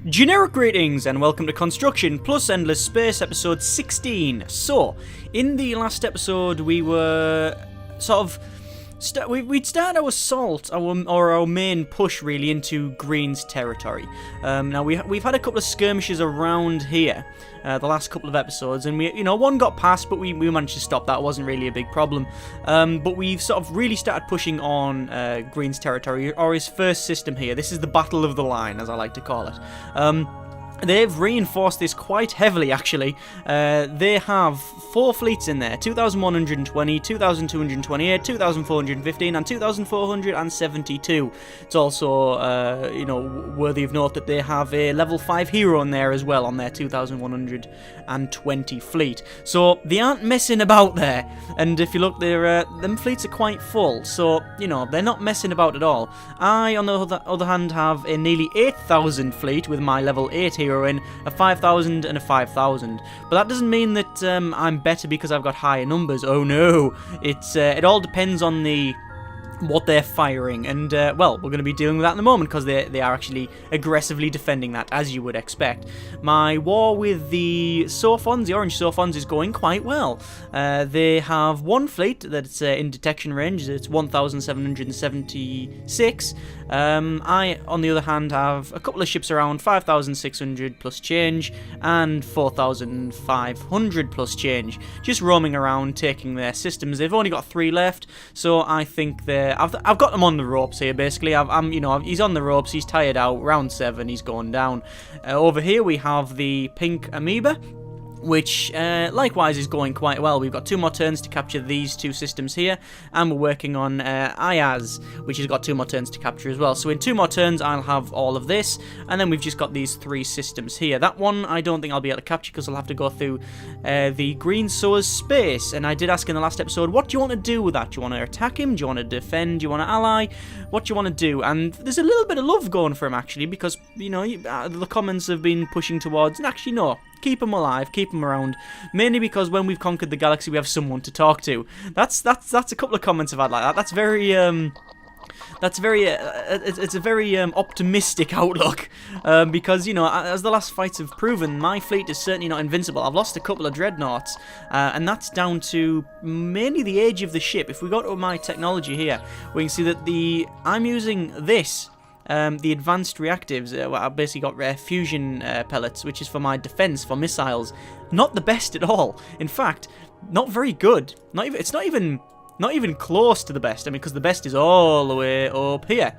Generic greetings and welcome to Construction Plus Endless Space episode 16. So, in the last episode we were sort of we'd started our assault, our main push really into Green's territory. Now we've had a couple of skirmishes around here the last couple of episodes, and one got past, but we managed to stop that. It wasn't really a big problem. But we've sort of really started pushing on Green's territory, or his first system here. This is the Battle of the Line, as I like to call it. They've reinforced this quite heavily, actually. They have 4 fleets in there: 2,120, 2,228, 2,415, and 2,472. It's also, worthy of note that they have a level 5 hero in there as well on their 2,120 fleet. So they aren't messing about there. And if you look, them fleets are quite full. So, they're not messing about at all. I, on the other hand, have a nearly 8,000 fleet with my level 8 hero in, a 5,000 and a 5,000. But that doesn't mean that I'm better because I've got higher numbers. Oh no, it all depends on what they're firing, and well, we're going to be dealing with that in a moment because they are actually aggressively defending that, as you would expect. My war with the Sophons, the orange Sophons, is going quite well. They have 1 fleet that's in detection range. It's 1,776. I, on the other hand, have a couple of ships around 5,600 plus change and 4,500 plus change, just roaming around taking their systems. They've only got 3 left, so I think I've got them on the ropes here. Basically, he's on the ropes. He's tired out. Round 7, he's going down. Over here we have the pink Amoeba, which likewise is going quite well. We've got 2 more turns to capture these 2 systems here, and we're working on Ayaz, which has got 2 more turns to capture as well. So in 2 more turns I'll have all of this, and then we've just got these 3 systems here. That one I don't think I'll be able to capture because I'll have to go through the Green Soa's space, and I did ask in the last episode, what do you want to do with that? Do you want to attack him? Do you want to defend? Do you want to ally? What do you want to do? And there's a little bit of love going for him, actually, because, the comments have been pushing towards, and actually no, keep him alive, keep him around, mainly because when we've conquered the galaxy we have someone to talk to. That's a couple of comments I've had like that. It's a very optimistic outlook, because, as the last fights have proven, my fleet is certainly not invincible. I've lost a couple of dreadnoughts, and that's down to mainly the age of the ship. If we go to my technology here, we can see that I'm using this. The advanced reactives, I've basically got fusion pellets, which is for my defense for missiles. Not the best at all. In fact, not very good. It's not even close to the best. I mean, because the best is all the way up here.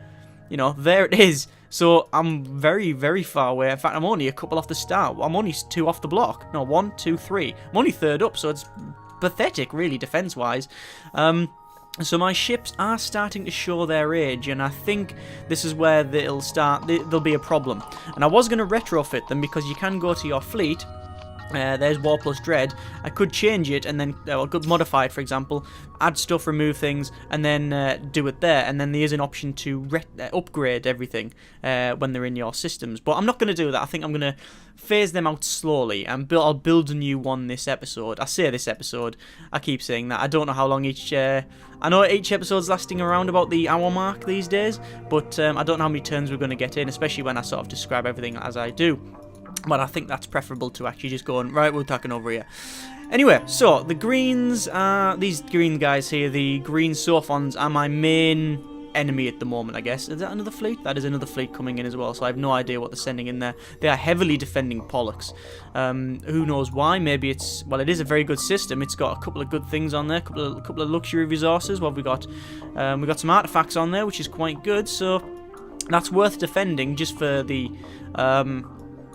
There it is. So I'm very, very far away. In fact, I'm only a couple off the start. I'm only 2 off the block. No, 1, 2, 3. I'm only 3rd up, so it's pathetic, really, defense-wise. So my ships are starting to show their age, and I think this is where there'll be a problem. And I was going to retrofit them because you can go to your fleet. There's War plus Dread. I could change it and then, I could modify it, for example, add stuff, remove things, and then do it there. And then there is an option to upgrade everything when they're in your systems. But I'm not going to do that. I think I'm going to phase them out slowly, and I'll build a new one this episode. I say this episode. I keep saying that. I don't know how long each... I know each episode's lasting around about the hour mark these days, but I don't know how many turns we're going to get in, especially when I sort of describe everything as I do. But I think that's preferable to actually just going, right, we're talking over here. Anyway, so the greens, these green guys here, the green Sophons, are my main enemy at the moment, I guess. Is that another fleet? That is another fleet coming in as well, so I have no idea what they're sending in there. They are heavily defending Pollux. Who knows why? Maybe it is a very good system. It's got a couple of good things on there, a couple of luxury resources. Well, we got some artifacts on there, which is quite good, so that's worth defending just for the...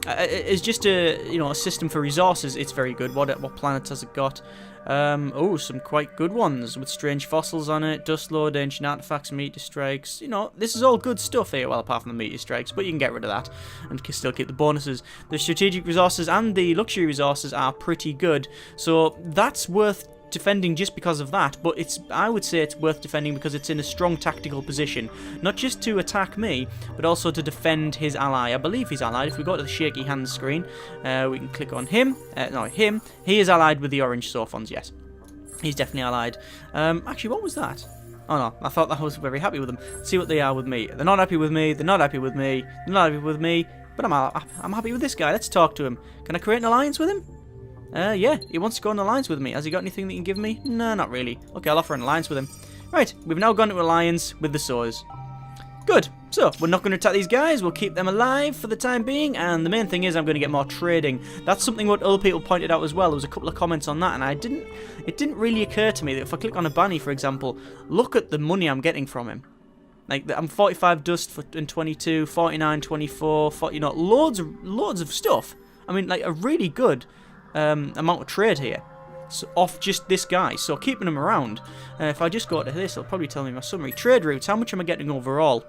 it's just a system for resources. It's very good. What planets has it got? Some quite good ones with strange fossils on it, dust load, ancient artifacts, meteor strikes. This is all good stuff here. Well, apart from the meteor strikes, but you can get rid of that and still keep the bonuses. The strategic resources and the luxury resources are pretty good, so that's worth defending just because of that, but I would say it's worth defending because it's in a strong tactical position, not just to attack me, but also to defend his ally. I believe he's allied. If we go to the shaky hands screen, we can click on him. Him. He is allied with the orange Sophons, yes. He's definitely allied. Actually, what was that? Oh no, I thought that I was very happy with them. See what they are with me. They're not happy with me, they're not happy with me, they're not happy with me. But I'm happy with this guy. Let's talk to him. Can I create an alliance with him? Yeah, he wants to go on an alliance with me. Has he got anything that he can give me? No, not really. Okay, I'll offer an alliance with him. Right, we've now gone to alliance with the Saws. Good. So, we're not going to attack these guys. We'll keep them alive for the time being. And the main thing is I'm going to get more trading. That's something what other people pointed out as well. There was a couple of comments on that, and it didn't really occur to me that if I click on a Bunny, for example, look at the money I'm getting from him. Like, I'm 45 dust for in 22, 49, 24, 40, you know, loads of stuff. I mean, like, a really good amount of trade here. So, off just this guy. So, keeping him around. If I just go to this, it'll probably tell me my summary. Trade routes, how much am I getting overall?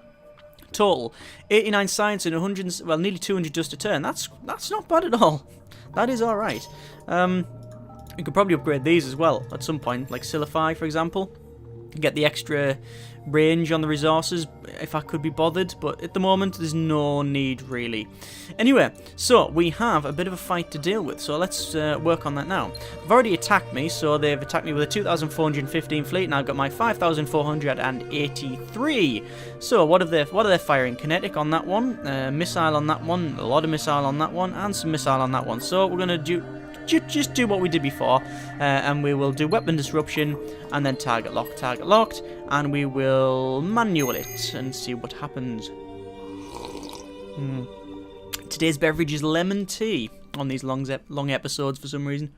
Total 89 science and 100, well, nearly 200 dust a turn. That's not bad at all. That is all right. You could probably upgrade these as well at some point, like Silify, for example. Get the extra range on the resources if I could be bothered, but at the moment there's no need really. Anyway, so we have a bit of a fight to deal with, so let's work on that now. They've already attacked me, so they've attacked me with a 2,415 fleet, and I've got my 5,483. So what are they firing? Kinetic on that one, missile on that one, a lot of missile on that one, and some missile on that one. So we're gonna just do what we did before, and we will do weapon disruption and then target locked, and we will manual it and see what happens. Today's beverage is lemon tea on these long episodes for some reason.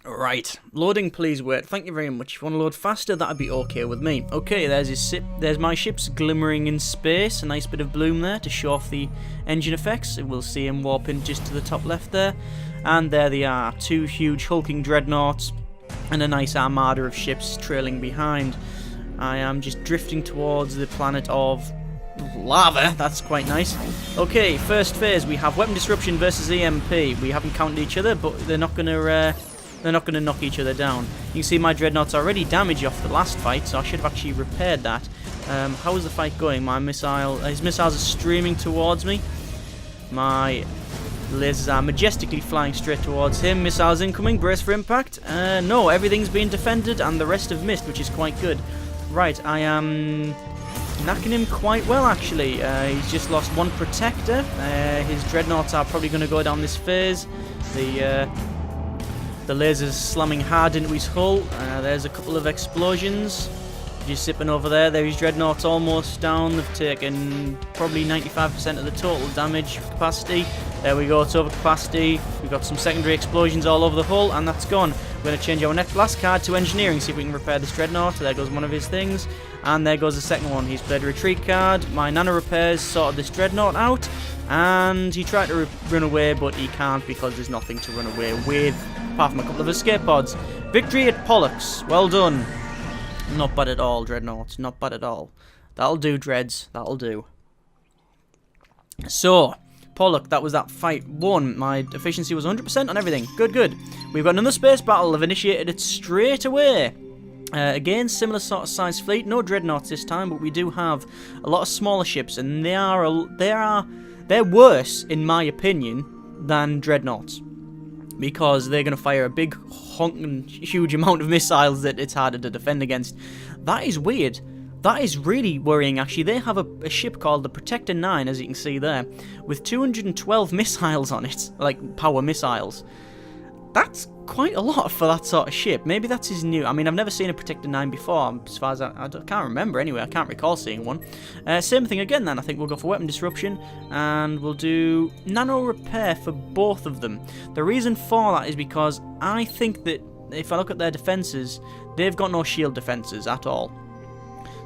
Right, loading, please wait. Thank you very much. If you want to load faster, that'd be okay with me. Okay, there's my ships glimmering in space. A nice bit of bloom there to show off the engine effects. We'll see him warping just to the top left there. And there they are, two huge hulking dreadnoughts and a nice armada of ships trailing behind. I am just drifting towards the planet of lava. That's quite nice. Okay, first phase, we have weapon disruption versus EMP. We haven't counted each other, but they're not going to knock each other down. You can see my dreadnoughts already damaged off the last fight, so I should have actually repaired that. How is the fight going? My his missiles are streaming towards me. My lasers are majestically flying straight towards him. Missiles incoming, brace for impact. No, everything's being defended and the rest have missed, which is quite good. Right, I am knacking him quite well actually. He's just lost one protector. His dreadnoughts are probably going to go down this phase. The laser's slamming hard into his hull. There's a couple of explosions. Just zipping over there. There his dreadnought's almost down. They've taken probably 95% of the total damage capacity. There we go, it's over capacity. We've got some secondary explosions all over the hull, and that's gone. We're going to change our next blast card to engineering, see if we can repair this dreadnought. There goes one of his things. And there goes the second one. He's played a retreat card. My nano repairs sorted this dreadnought out. And he tried to run away, but he can't because there's nothing to run away with, apart from a couple of escape pods. Victory at Pollux. Well done. Not bad at all, dreadnoughts. Not bad at all. That'll do, dreads. That'll do. So, Pollux, that was that fight. Won. My efficiency was 100% on everything. Good, good. We've got another space battle. I've initiated it straight away. Again, similar sort of size fleet. No dreadnoughts this time, but we do have a lot of smaller ships, and they're worse, in my opinion, than dreadnoughts. Because they're going to fire a big, honking, huge amount of missiles that it's harder to defend against. That is weird. That is really worrying, actually. They have a ship called the Protector 9, as you can see there, with 212 missiles on it, like power missiles. That's quite a lot for that sort of ship. Maybe that's his new... I mean, I've never seen a Protector 9 before, as far as I can't remember anyway. I can't recall seeing one. Same thing again then. I think we'll go for weapon disruption, and we'll do nano repair for both of them. The reason for that is because I think that if I look at their defences, they've got no shield defences at all.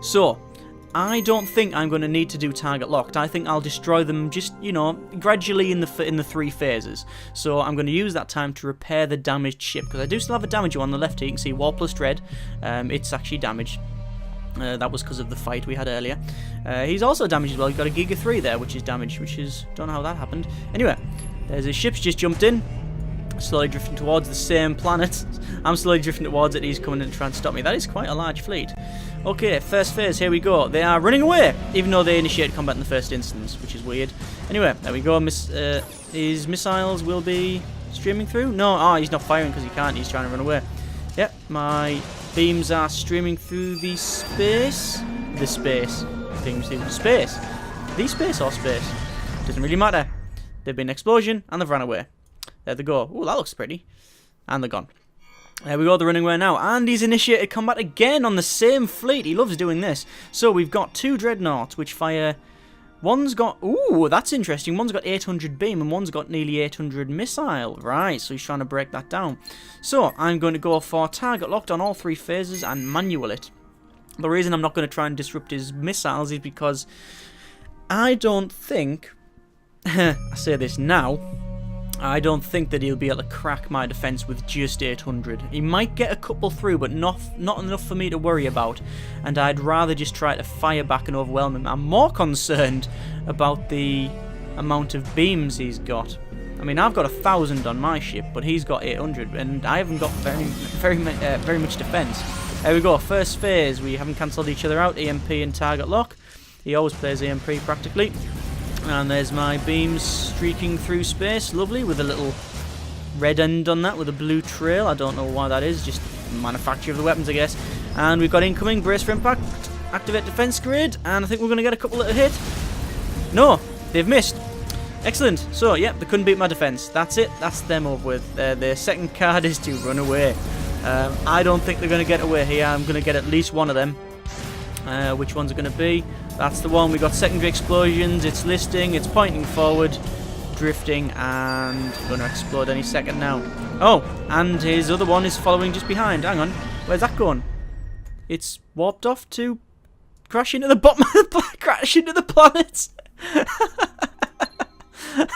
So, I don't think I'm going to need to do target locked. I think I'll destroy them just, you know, gradually in the 3 phases. So I'm going to use that time to repair the damaged ship, because I do still have a damage on the left here. You can see War plus Dread. It's actually damaged. That was because of the fight we had earlier. He's also damaged as well. He's got a Giga 3 there, which is damaged, which is... don't know how that happened. Anyway, there's his ship's just jumped in. Slowly drifting towards the same planet. I'm slowly drifting towards it. He's coming in to try and stop me. That is quite a large fleet. Okay, first phase, here we go. They are running away, even though they initiated combat in the first instance, which is weird. Anyway, there we go. His missiles will be streaming through. No, he's not firing because he can't. He's trying to run away. Yep, my beams are streaming through the space. Beams through space. the space or space. Doesn't really matter. There've been an explosion, and they've ran away. There they go. Oh, that looks pretty. And they're gone. There we go, they're running away now. And he's initiated combat again on the same fleet. He loves doing this. So we've got 2 dreadnoughts, which fire... One's got... Ooh, that's interesting. One's got 800 beam, and one's got nearly 800 missile. Right, so he's trying to break that down. So, I'm going to go for target locked on all 3 phases and manual it. The reason I'm not going to try and disrupt his missiles is because I don't think... I say this now... I don't think that he'll be able to crack my defense with just 800. He might get a couple through, but not enough for me to worry about. And I'd rather just try to fire back and overwhelm him. I'm more concerned about the amount of beams he's got. I mean, I've got 1,000 on my ship, but he's got 800, and I haven't got very much defense. There we go. First phase. We haven't cancelled each other out. EMP and target lock. He always plays EMP practically. And there's my beams streaking through space, lovely, with a little red end on that, with a blue trail. I don't know why that is, just manufacture of the weapons, I guess. And we've got incoming, brace for impact, activate defense grid, and I think we're going to get a couple that hit. No, they've missed. Excellent. So, yeah, they couldn't beat my defense. That's it, that's them over with. Their second card is to run away. I don't think they're going to get away here. I'm going to get at least one of them. Which one's it going to be? That's the one. We got secondary explosions. It's listing. It's pointing forward, drifting, and going to explode any second now. Oh, and his other one is following just behind. Hang on, where's that going? It's warped off to crash into the bottom of the planet. Crash into the planet.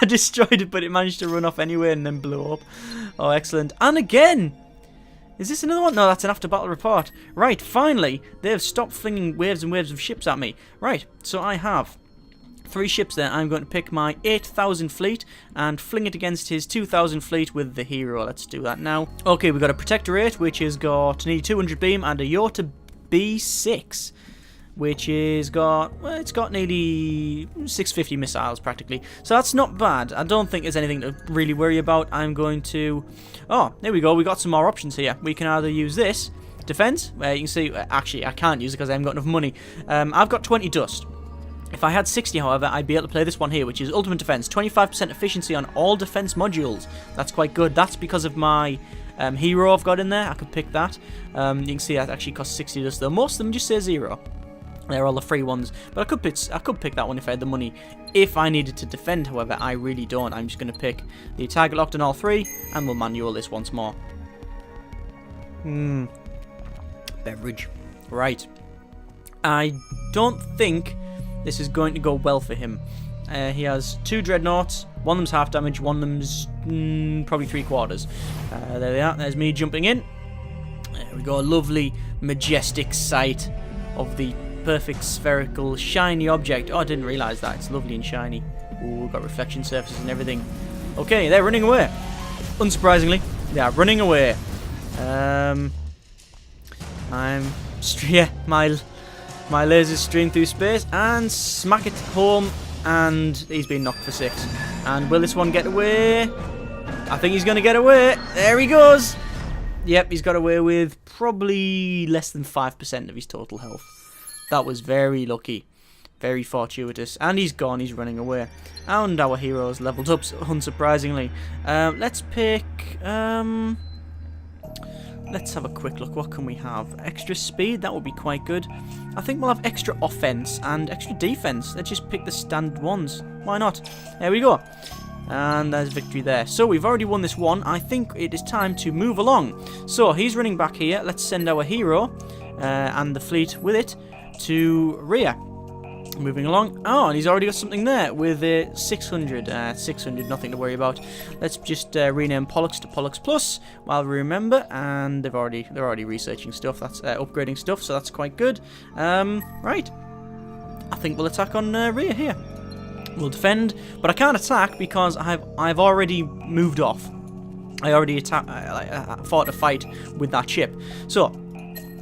I destroyed it, but it managed to run off anyway and then blew up. Oh, excellent! And again. Is this another one? No, that's an after-battle report. Right, finally, they've stopped flinging waves and waves of ships at me. Right, so I have 3 ships there. I'm going to pick my 8,000 fleet and fling it against his 2,000 fleet with the hero. Let's do that now. Okay, we've got a Protector 8, which has got nearly 200 beam, and a Yota B6, which is got, well, it's got nearly 650 missiles practically. So that's not bad. I don't think there's anything to really worry about. I'm going to... Oh, there we go. We got some more options here. We can either use this defense, where you can see, actually, I can't use it because I haven't got enough money. I've got 20 dust. If I had 60, however, I'd be able to play this one here, which is Ultimate Defense. 25% efficiency on all defense modules. That's quite good. That's because of my hero I've got in there. I could pick that. You can see that actually costs 60 dust, though. Most of them just say 0. They're all the free ones, but I could pick that one if I had the money. If I needed to defend, however, I really don't. I'm just going to pick the target locked on all 3, and we'll manual this once more. Beverage. Right. I don't think this is going to go well for him. He has 2 dreadnoughts. One of them's half damage, one of them's probably 3/4. There they are. There's me jumping in. There we go. A lovely, majestic sight of the perfect spherical shiny object. Oh, I didn't realise that. It's lovely and shiny. Ooh, we've got reflection surfaces and everything. Okay, they're running away. Unsurprisingly, they are running away. My lasers stream through space and smack it home, and he's been knocked for 6. And will this one get away? I think he's going to get away. There he goes. Yep, he's got away with probably less than 5% of his total health. That was very lucky, very fortuitous, and he's gone. He's running away, and our hero's leveled up, unsurprisingly. Let's pick. Let's have a quick look. What can we have? Extra speed. That would be quite good. I think we'll have extra offense and extra defense. Let's just pick the standard ones. Why not? There we go. And there's victory there. So we've already won this one. I think it is time to move along. So he's running back here. Let's send our hero and the fleet with it to Rhea. Moving along. Oh, and he's already got something there with 600. 600, nothing to worry about. Let's just rename Pollux to Pollux Plus while we remember. And they're already researching stuff. That's upgrading stuff, so that's quite good. Right. I think we'll attack on Rhea here. We'll defend, but I can't attack because I've already moved off. I already fought a fight with that ship. So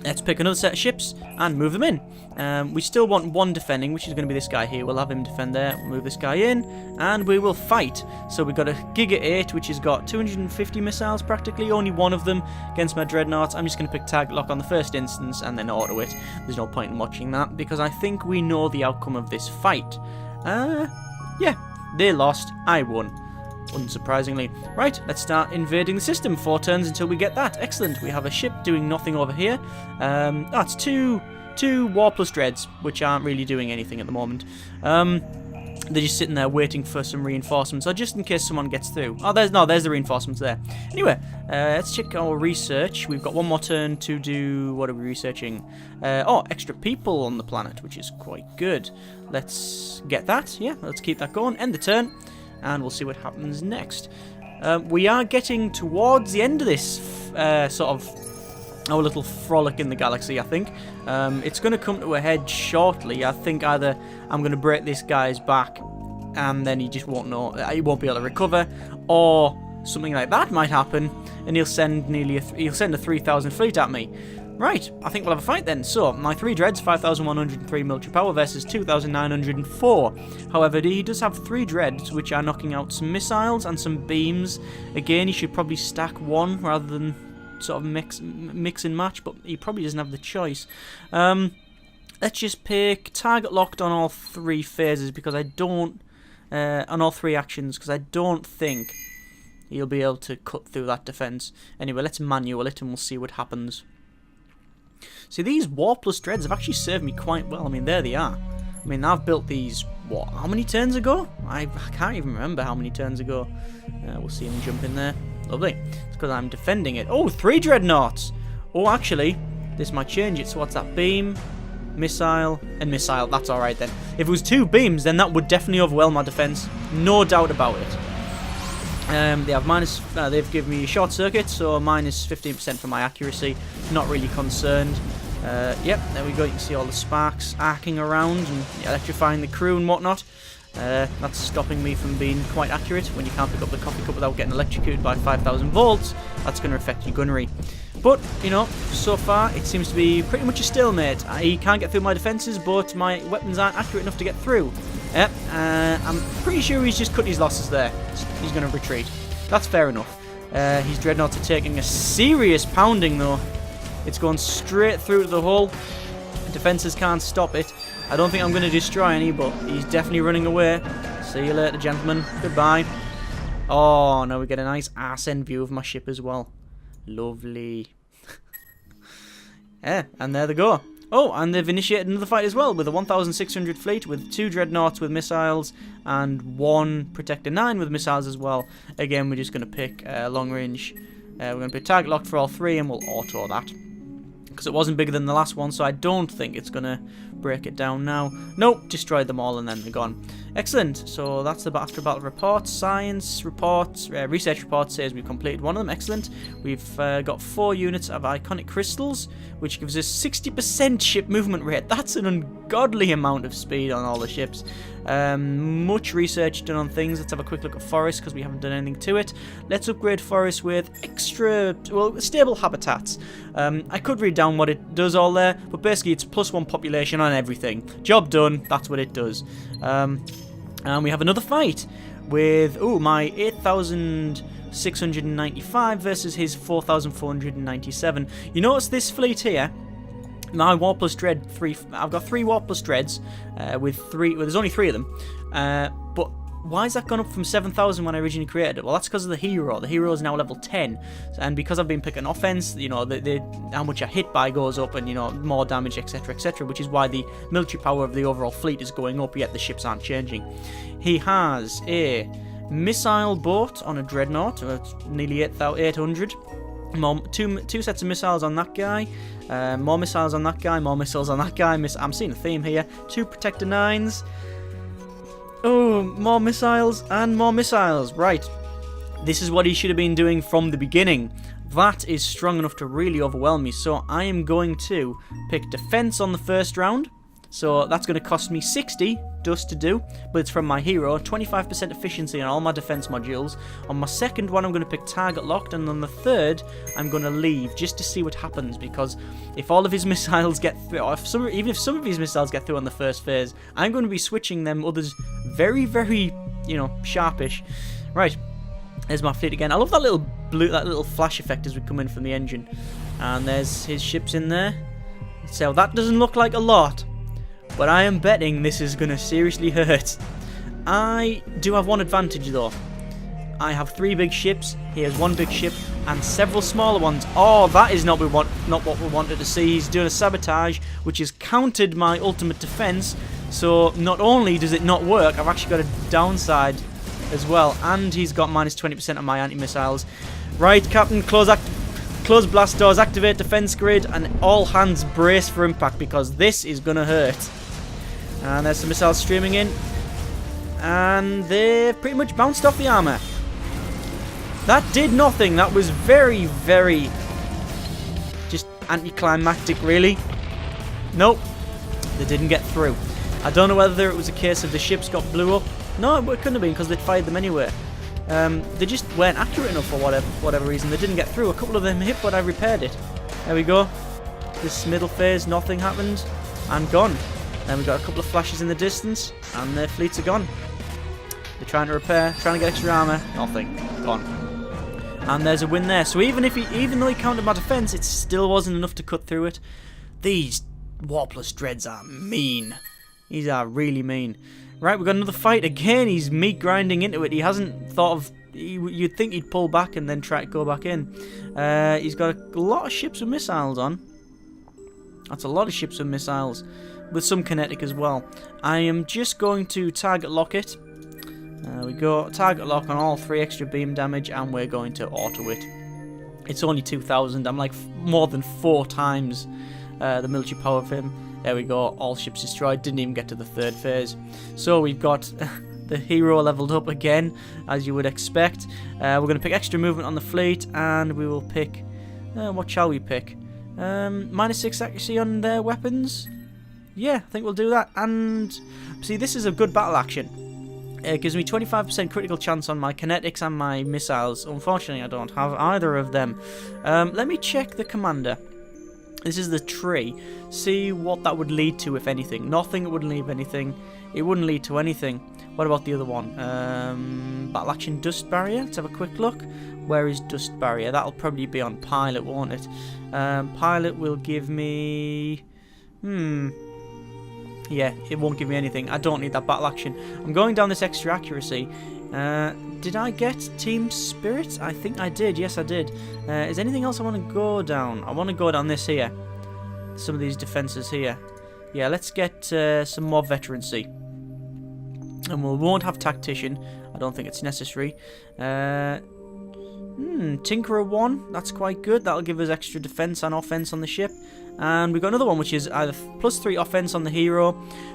let's pick another set of ships and move them in. We still want one defending, which is going to be this guy here. We'll have him defend there. We'll move this guy in, and we will fight. So we've got a Giga 8, which has got 250 missiles practically, only one of them against my dreadnoughts. I'm just going to pick target lock on the first instance and then auto it. There's no point in watching that because I think we know the outcome of this fight. Yeah, they lost, I won. Unsurprisingly. Right, let's start invading the system. 4 turns until we get that. Excellent. We have a ship doing nothing over here. That's two War Plus Dreads, which aren't really doing anything at the moment. They're just sitting there waiting for some reinforcements, or just in case someone gets through. Oh, there's the reinforcements there. Anyway, let's check our research. We've got one more turn to do. What are we researching? Oh, extra people on the planet, which is quite good. Let's get that. Yeah, let's keep that going. End the turn, and we'll see what happens next. We are getting towards the end of this sort of our little frolic in the galaxy, I think. It's going to come to a head shortly. I think either I'm going to break this guy's back and then he just won't know, he won't be able to recover, or something like that might happen and he'll send he'll send a 3,000 fleet at me. Right, I think we'll have a fight then. So, my 3 dreads, 5,103 military power versus 2,904. However, he does have 3 dreads, which are knocking out some missiles and some beams. Again, he should probably stack 1 rather than sort of mix and match, but he probably doesn't have the choice. Let's just pick target locked on all 3 phases, because I don't... on all 3 actions, because I don't think he'll be able to cut through that defense. Anyway, let's manual it and we'll see what happens. See, these War Plus Dreads have actually served me quite well. I mean, there they are. I mean, I've built these, what, how many turns ago? I can't even remember how many turns ago. We'll see him jump in there. Lovely. It's because I'm defending it. Oh, 3 dreadnoughts! Oh, actually, this might change it. So what's that? Beam, missile, and missile. That's alright then. If it was 2 beams, then that would definitely overwhelm my defense. No doubt about it. They have they've given me short circuit, so minus 15% for my accuracy. Not really concerned. Yep, there we go. You can see all the sparks arcing around and electrifying the crew and whatnot. That's stopping me from being quite accurate. When you can't pick up the coffee cup without getting electrocuted by 5,000 volts, that's going to affect your gunnery. But, you know, so far it seems to be pretty much a stalemate. He can't get through my defences, but my weapons aren't accurate enough to get through. Yep, I'm pretty sure he's just cut his losses there. He's going to retreat. That's fair enough. His dreadnoughts are taking a serious pounding, though. It's going straight through to the hull. Defences can't stop it. I don't think I'm going to destroy any, but he's definitely running away. See you later, gentlemen. Goodbye. Oh, now we get a nice arse end view of my ship as well. Lovely. Yeah, and there they go. Oh, and they've initiated another fight as well with a 1,600 fleet with 2 dreadnoughts with missiles and 1 Protector 9 with missiles as well. Again, we're just going to pick long range. We're going to pick target locked for all 3 and we'll auto that. Because it wasn't bigger than the last one, so I don't think it's going to break it down now. Nope, destroyed them all and then they're gone. Excellent, so that's the after battle report. Science reports, research report says we've completed one of them. Excellent. We've got 4 units of iconic crystals, which gives us 60% ship movement rate. That's an ungodly amount of speed on all the ships. Much research done on things. Let's have a quick look at forest because we haven't done anything to it. Let's upgrade forest with extra, well, stable habitats. I could read down what it does all there, but basically it's +1 population on everything. Job done. That's what it does. And we have another fight with my 8,695 versus his 4,497. You notice this fleet here? My War Plus Dread 3. I've got 3 War Plus Dreads with 3. Well, there's only 3 of them. But why has that gone up from 7,000 when I originally created it? Well, that's because of the hero. The hero is now level 10, and because I've been picking offense, you know, how much I hit by goes up, and you know, more damage, etc., etc. Which is why the military power of the overall fleet is going up. Yet the ships aren't changing. He has a missile boat on a dreadnought, nearly 800. Two sets of missiles on that guy, more missiles on that guy, more missiles on that guy. I'm seeing a theme here. 2 Protector 9s. Oh, more missiles and more missiles. Right. This is what he should have been doing from the beginning. That is strong enough to really overwhelm me. So I am going to pick defense on the first round. So that's going to cost me 60 dust to do, but it's from my hero. 25% efficiency on all my defense modules. On my second one, I'm going to pick target locked, and on the third, I'm going to leave just to see what happens. Because if all of his missiles get through, or even if some of his missiles get through on the first phase, I'm going to be switching them others very, very, you know, sharpish. Right, there's my fleet again. I love that little little flash effect as we come in from the engine, and there's his ships in there. So that doesn't look like a lot. but I am betting this is going to seriously hurt. I do have one advantage though. I have 3 big ships, he has 1 big ship, and several smaller ones. Oh, that is not what we wanted to see. He's doing a sabotage, which has countered my ultimate defense. So not only does it not work, I've actually got a downside as well. And he's got minus 20% on my anti-missiles. Right, Captain, close blast doors, activate defense grid, and all hands brace for impact, because this is going to hurt. And there's some missiles streaming in. And they've pretty much bounced off the armor. That did nothing. That was very, very just anticlimactic, really. Nope. They didn't get through. I don't know whether it was a case of the ships got blew up. No, it couldn't have been, because they'd fired them anyway. They just weren't accurate enough for whatever reason. They didn't get through. A couple of them hit, but I repaired it. There we go. This middle phase, nothing happened. And gone. Then we got a couple of flashes in the distance, and their fleets are gone. They're trying to repair, trying to get extra armor. Nothing. Gone. And there's a win there. So even though he countered my defense, it still wasn't enough to cut through it. These Warpless Dreads are mean. These are really mean. Right, we've got another fight. Again, he's meat grinding into it. He hasn't thought of... You'd think he'd pull back and then try to go back in. He's got a lot of ships with missiles on. That's a lot of ships with missiles. With some kinetic as well. I am just going to target lock it. There we go. Target lock on all 3 extra beam damage, and we're going to auto it. It's only 2,000. I'm like more than 4 times the military power of him. There we go. All ships destroyed. Didn't even get to the 3rd phase. So we've got the hero leveled up again, as you would expect. We're going to pick extra movement on the fleet, and we will pick... what shall we pick? -6 accuracy on their weapons? Yeah, I think we'll do that. And see, this is a good battle action. It gives me 25% critical chance on my kinetics and my missiles. Unfortunately, I don't have either of them. Let me check the commander. This is the tree. See what that would lead to, if anything. Nothing, it wouldn't leave anything. It wouldn't lead to anything. What about the other one? Battle action dust barrier. Let's have a quick look. Where is dust barrier? That'll probably be on pilot, won't it? Pilot will give me... Yeah, it won't give me anything. I don't need that battle action. I'm going down this extra accuracy. Did I get Team Spirit? I think I did. Yes, I did. Is anything else I want to go down? I want to go down this here. Some of these defences here. Yeah, let's get some more veterancy. And we won't have Tactician. I don't think it's necessary. Tinkerer 1. That's quite good. That'll give us extra defence and offence on the ship. And we've got another one, which is either +3 offense on the hero,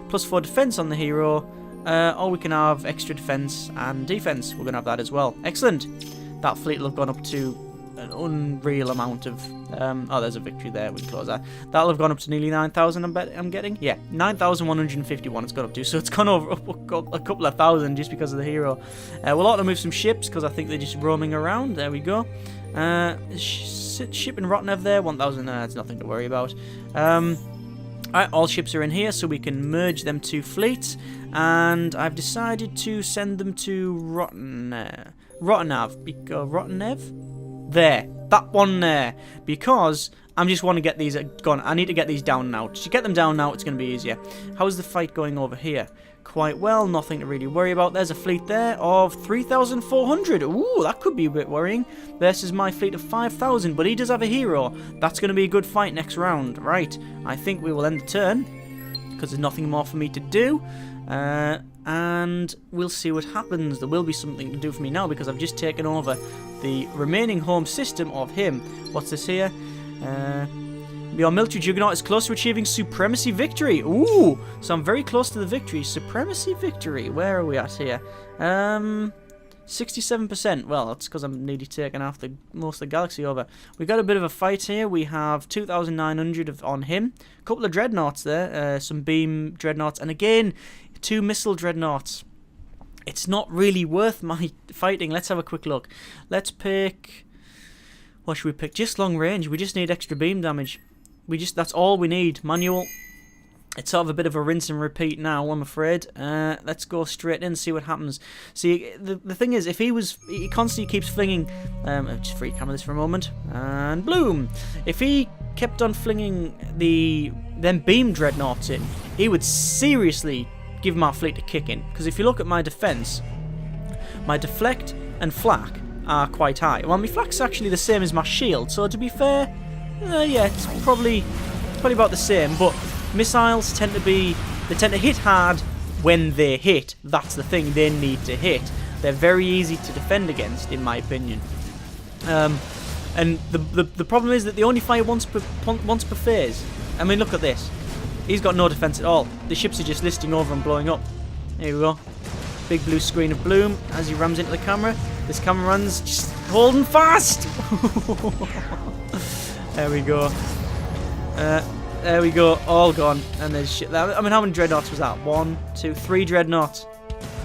+4 defense on the hero, or we can have extra defense and defense. We're going to have that as well. Excellent. That fleet will have gone up to an unreal amount of... oh, there's a victory there. We can close that. That'll have gone up to nearly 9,000, I'm getting. Yeah, 9,151 it's gone up to. So it's gone over a couple of thousand just because of the hero. We'll auto move some ships because I think they're just roaming around. There we go. Ship in Rotnev there, 1,000, it's nothing to worry about. Alright, all ships are in here, so we can merge them to fleets, and I've decided to send them to Rotnev? There, that one there, because I just want to get these gone. I need to get these down now. To get them down now, it's going to be easier. How's the fight going over here? Quite well, nothing to really worry about. There's a fleet there of 3,400. Ooh, that could be a bit worrying. Versus my fleet of 5,000, but he does have a hero. That's going to be a good fight next round. Right, I think we will end the turn, because there's nothing more for me to do. And we'll see what happens. There will be something to do for me now, because I've just taken over the remaining home system of him. What's this here? Your military juggernaut is close to achieving Supremacy victory. Ooh, so I'm very close to the victory. Supremacy victory. Where are we at here? 67%. Well, that's because I'm nearly taking half most of the galaxy over. We got a bit of a fight here. We have 2,900 on him. A couple of dreadnoughts there. Some beam dreadnoughts. And again, 2 missile dreadnoughts. It's not really worth my fighting. Let's have a quick look. Let's pick... What should we pick? Just long range. We just need extra beam damage. That's all we need. Manual. It's sort of a bit of a rinse and repeat now, I'm afraid. Let's go straight in and see what happens. See, the thing is, if he constantly keeps flinging... just free camera this for a moment. And bloom! If he kept on flinging them beam dreadnoughts in, he would seriously give my fleet a kick in. Because if you look at my defense, my deflect and flak are quite high. Well, my flak's actually the same as my shield, so to be fair, yeah, it's probably about the same. But missiles tend to hit hard when they hit. That's the thing, they need to hit. They're very easy to defend against, in my opinion. And the problem is that they only fire once per phase. I mean, look at this. He's got no defense at all. The ships are just listing over and blowing up. There we go. Big blue screen of bloom as he rams into the camera. This cameraman's just holding fast. There we go. There we go. All gone. And there's shit. I mean, how many dreadnoughts was that? 1, 2, 3 dreadnoughts.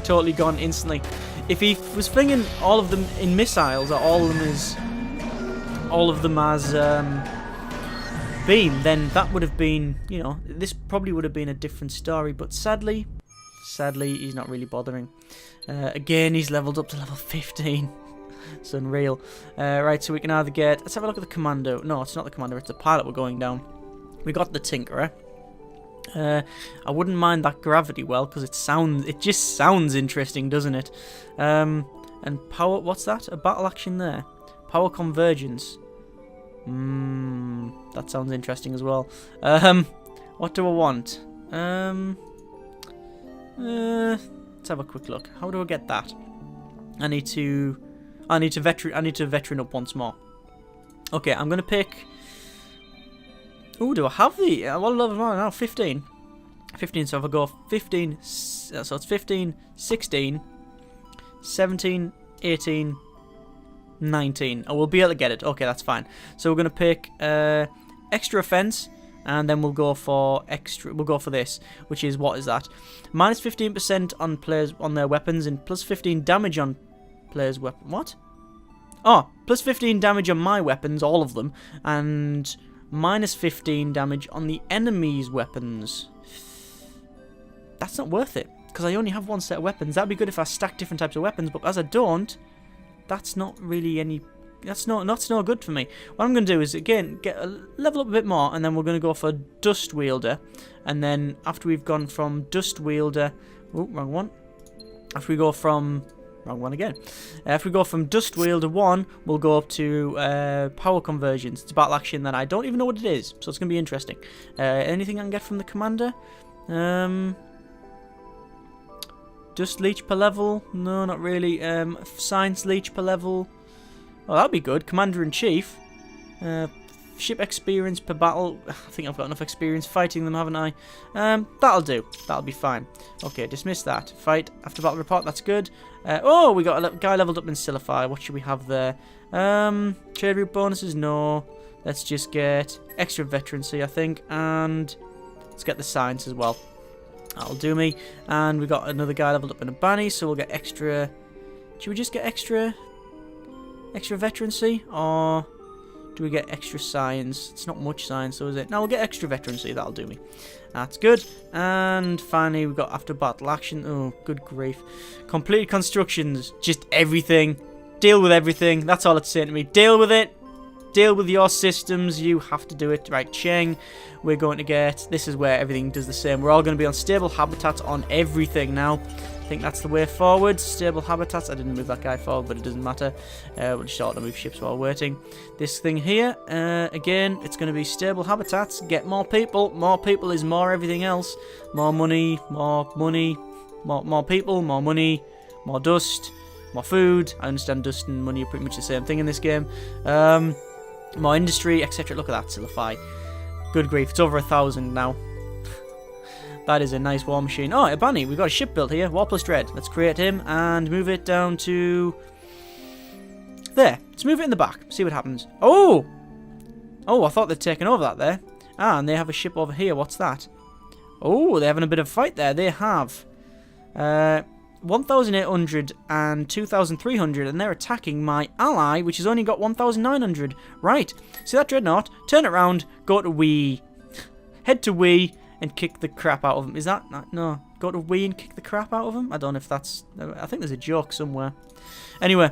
Totally gone instantly. If he was flinging all of them in missiles, or all of them as beam, then that would have been, you know, this probably would have been a different story. But sadly, he's not really bothering. Again, he's leveled up to level 15. It's unreal. Right, so we can either get... Let's have a look at the commando. No, it's not the commander. It's the pilot we're going down. We got the Tinkerer. I wouldn't mind that gravity well, because it just sounds interesting, doesn't it? And power... What's that? A battle action there. Power convergence. That sounds interesting as well. What do I want? Let's have a quick look. How do I get that? I need to veteran up once more. Okay, I'm gonna pick. Oh, do I have the? What level am I now? 15. 15. So if I go 15, so it's 15, 16, 17, 18, 19. Oh, we'll be able to get it. Okay, that's fine. So we're gonna pick extra offense. And then we'll go for this, which is, what is that? Minus 15% on players on their weapons and plus 15 damage on players' weapon. What? Oh, plus 15 damage on my weapons, all of them, and minus 15 damage on the enemy's weapons. That's not worth it, because I only have one set of weapons. That'd be good if I stacked different types of weapons, but as I don't, that's not really any... That's no good for me. What I'm going to do is, again, get a level up a bit more, and then we're going to go for Dust Wielder. And then, after we've gone from Dust Wielder... Oh, wrong one. After we go from... Wrong one again. If we go from Dust Wielder 1, we'll go up to Power Conversions. It's a battle action that I don't even know what it is, so it's going to be interesting. Anything I can get from the Commander? Dust Leech per level? No, not really. Science Leech per level... Oh, that'd be good. Commander-in-Chief. Ship experience per battle. I think I've got enough experience fighting them, haven't I? That'll do. That'll be fine. Okay, dismiss that. Fight after battle report. That's good. Oh, we got a guy leveled up in Silify. What should we have there? Trade route bonuses? No. Let's just get extra veterancy, I think. And let's get the science as well. That'll do me. And we got another guy leveled up in a Banny, so we'll get extra... Should we just get extra veterancy, or do we get extra science? It's not much science, though, is it? No, we'll get extra veterancy. That'll do me. That's good. And finally, we've got after battle action. Oh, good grief. Completed constructions. Just everything. Deal with everything. That's all it's saying to me. Deal with it. Deal with your systems. You have to do it. Right, Cheng. We're going to get... This is where everything does the same. We're all going to be on stable habitats on everything now. I think that's the way forward. Stable habitats. I didn't move that guy forward, but it doesn't matter. We'll just auto move ships while waiting. This thing here, again, it's going to be stable habitats. Get more people. More people is more everything else. More money, more people, more money, more dust, more food. I understand dust and money are pretty much the same thing in this game. More industry, etc. Look at that, Silify. Good grief, it's over 1,000 now. That is a nice war machine. Oh, Ebony, we've got a ship built here. War plus Dread. Let's create him and move it down to... There. Let's move it in the back. See what happens. Oh! Oh, I thought they'd taken over that there. Ah, and they have a ship over here. What's that? Oh, they're having a bit of a fight there. They have 1,800 and 2,300, and they're attacking my ally, which has only got 1,900. Right. See that dreadnought? Turn it around. Go to Wee. Head to Wee. And kick the crap out of him. Is that... No. Go to Wii and kick the crap out of him? I don't know if that's... I think there's a joke somewhere. Anyway.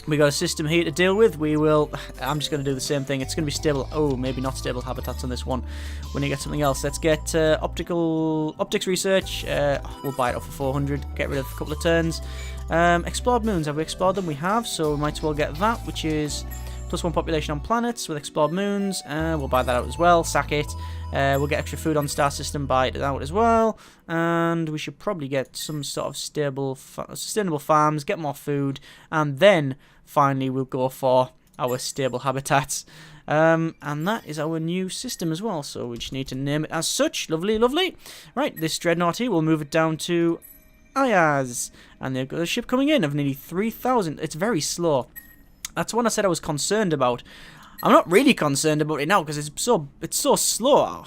We got a system here to deal with. We will... I'm just going to do the same thing. It's going to be stable... Oh, maybe not stable habitats on this one. We're going to get something else. Let's get optics research. We'll buy it off for 400. Get rid of a couple of turns. Explored moons. Have we explored them? We have. So we might as well get that, which is +1 population on planets with explored moons. We'll buy that out as well. Sack it. We'll get extra food on star system. Buy it out as well. And we should probably get some sort of sustainable farms. Get more food. And then... finally, we'll go for our stable habitats. And that is our new system as well. So we just need to name it as such. Lovely, lovely. Right, this dreadnought here, we'll move it down to Ayaz. And they've got a ship coming in of nearly 3,000. It's very slow. That's one I said I was concerned about. I'm not really concerned about it now because it's so slow.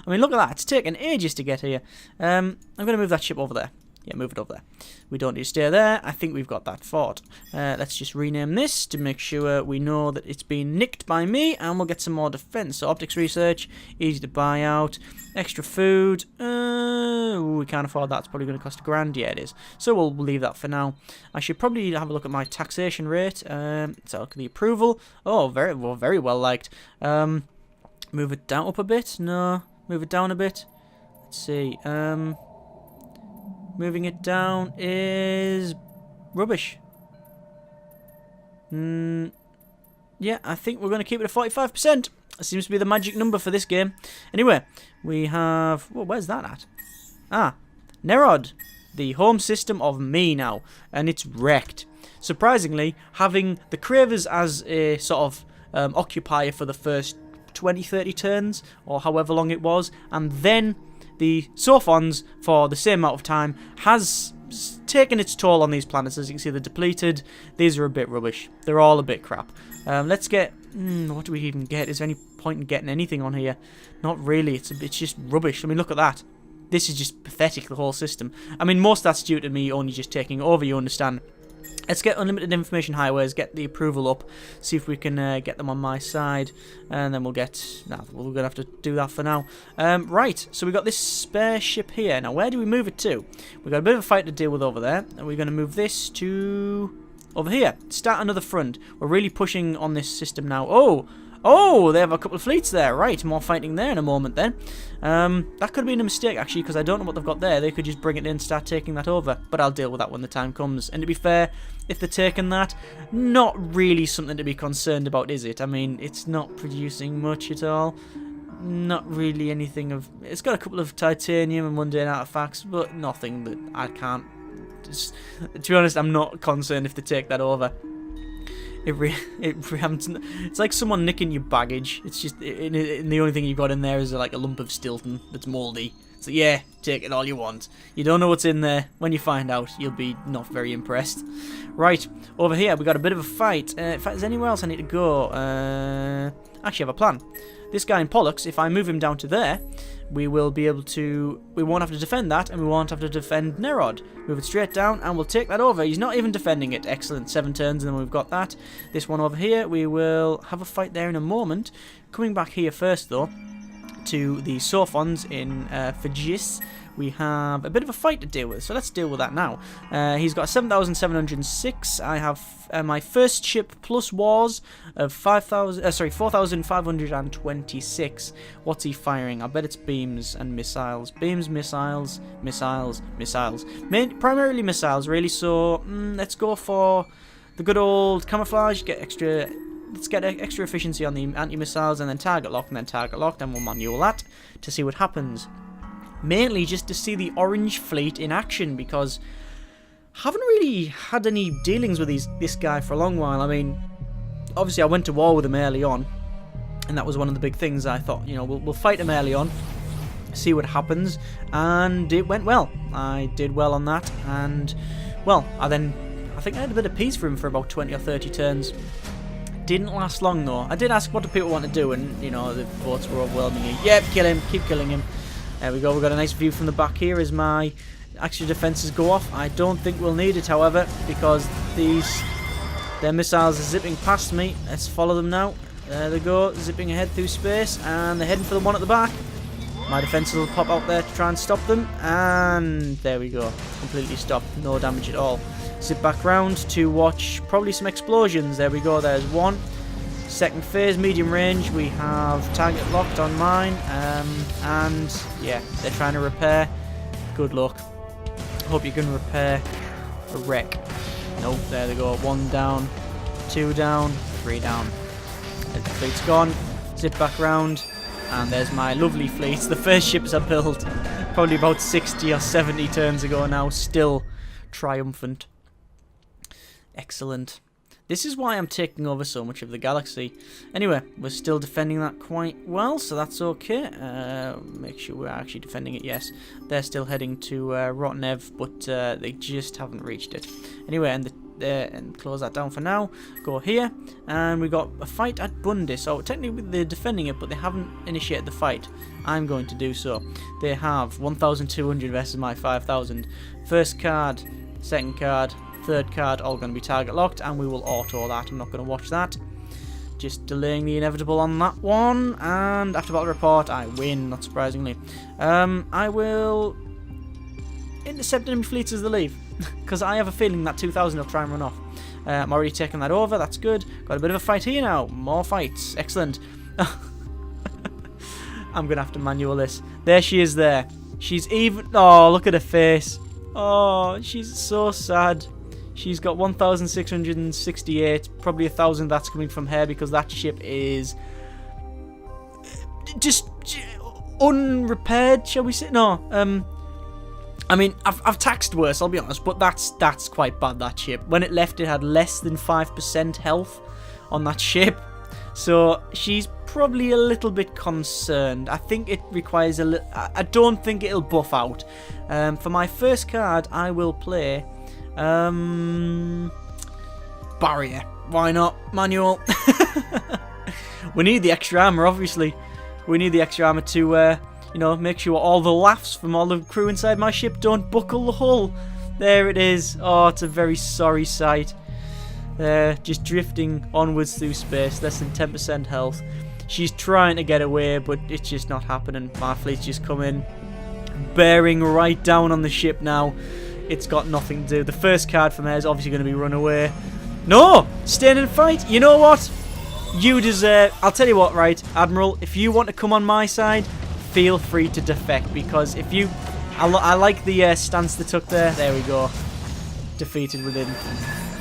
I mean, look at that. It's taken ages to get here. I'm going to move that ship over there. Yeah, move it over there. We don't need to stay there. I think we've got that fort. Let's just rename this to make sure we know that it's been nicked by me, and we'll get some more defense. So optics research, easy to buy out. Extra food. We can't afford that. It's probably going to cost $1,000. Yeah, it is. So we'll leave that for now. I should probably have a look at my taxation rate. So look at the approval. Oh, very well liked. Move it down up a bit. No, move it down a bit. Let's see. Moving it down is rubbish. Yeah, I think we're going to keep it at 45%. That seems to be the magic number for this game. Anyway, we have... Well, where's that at? Ah, Nerod, the home system of me now. And it's wrecked. Surprisingly, having the Cravers as a sort of occupier for the first 20-30 turns, or however long it was, and then... the Sophons, for the same amount of time, has taken its toll on these planets. As you can see, they're depleted. These are a bit rubbish. They're all a bit crap. Let's get... what do we even get? Is there any point in getting anything on here? Not really. It's just rubbish. I mean, look at that. This is just pathetic, the whole system. I mean, most of that's due to me only just taking over, you understand. Let's get unlimited information highways, get the approval up, see if we can get them on my side, and then we'll get... Nah, we're going to have to do that for now. Right, so we've got this spare ship here. Now, where do we move it to? We've got a bit of a fight to deal with over there, and we're going to move this to... over here. Start another front. We're really pushing on this system now. Oh, they have a couple of fleets there. Right, more fighting there in a moment then. That could have been a mistake, actually, because I don't know what they've got there. They could just bring it in and start taking that over. But I'll deal with that when the time comes. And to be fair, if they're taking that, not really something to be concerned about, is it? I mean, it's not producing much at all. Not really anything of... It's got a couple of titanium and mundane artifacts, but nothing that I can't... Just, to be honest, I'm not concerned if they take that over. It's like someone nicking your baggage. It's just, the only thing you've got in there is like a lump of Stilton that's mouldy. So yeah, take it all you want. You don't know what's in there. When you find out, you'll be not very impressed. Right, over here we got a bit of a fight. In fact, is there anywhere else I need to go? Actually, I have a plan. This guy in Pollux, if I move him down to there, we will be able to... We won't have to defend that, and we won't have to defend Nerod. Move it straight down, and we'll take that over. He's not even defending it. Excellent. 7 turns, and then we've got that. This one over here, we will have a fight there in a moment. Coming back here first, though, to the Sophons in Fajis, we have a bit of a fight to deal with, so let's deal with that now. He's got 7,706. I have my first ship plus wars of 4,526. What's he firing? I bet it's beams and missiles. Beams, missiles, missiles, missiles. Primarily missiles, really. So let's go for the good old camouflage. Let's get extra efficiency on the anti-missiles, and then target lock, and then target lock. Then we'll manual that to see what happens. Mainly just to see the orange fleet in action, because I haven't really had any dealings with this guy for a long while. I mean, obviously I went to war with him early on, and that was one of the big things. I thought, you know, we'll fight him early on, see what happens, and it went well. I did well on that, and, well, I think I had a bit of peace for him for about 20 or 30 turns. Didn't last long, though. I did ask what do people want to do, and, you know, the votes were overwhelmingly, yep, kill him, keep killing him. There we go, we've got a nice view from the back here as my extra defences go off. I don't think we'll need it, however, because their missiles are zipping past me. Let's follow them now. There they go, zipping ahead through space, and they're heading for the one at the back. My defences will pop out there to try and stop them. And there we go. Completely stopped. No damage at all. Sit back round to watch probably some explosions. There we go. There's one. Second phase, medium range. We have target locked on mine. And yeah, they're trying to repair. Good luck. Hope you can repair a wreck. Nope, there they go. 1 down, 2 down, 3 down. The fleet's gone. Zip back round. And there's my lovely fleet. The first ships I built probably about 60 or 70 turns ago now. Still triumphant. Excellent. This is why I'm taking over so much of the galaxy. Anyway, we're still defending that quite well, so that's okay. Make sure we're actually defending it, yes. They're still heading to Rotnev, but they just haven't reached it. Anyway, and close that down for now. Go here, and we got a fight at Bundy. So technically they're defending it, but they haven't initiated the fight. I'm going to do so. They have 1,200 versus my 5,000. First card, second card, third card, all going to be target locked, and we will auto that. I'm not going to watch that. Just delaying the inevitable on that one. And after battle report, I win, not surprisingly. I will intercept enemy fleets as they leave, because I have a feeling that 2,000 will try and run off. I'm already taking that over. That's good. Got a bit of a fight here now. More fights. Excellent. I'm going to have to manual this. There she is there. She's even... Oh, look at her face. Oh, she's so sad. She's got 1,668, probably 1,000 that's coming from her because that ship is just unrepaired, shall we say? No, I mean, I've taxed worse, I'll be honest, but that's quite bad, that ship. When it left, it had less than 5% health on that ship, so she's probably a little bit concerned. I think it requires a little... I don't think it'll buff out. For my first card, I will play... barrier. Why not? Manual. We need the extra armor, obviously. We need the extra armor to, you know, make sure all the laughs from all the crew inside my ship don't buckle the hull. There it is. Oh, it's a very sorry sight. Just drifting onwards through space. Less than 10% health. She's trying to get away, but it's just not happening. My fleet's just come in, bearing right down on the ship now. It's got nothing to do. The first card from her is obviously going to be run away. No! Stand and fight. You know what? You deserve... I'll tell you what, right, Admiral, if you want to come on my side, feel free to defect, because if you... I like the stance they took there. There we go. Defeated within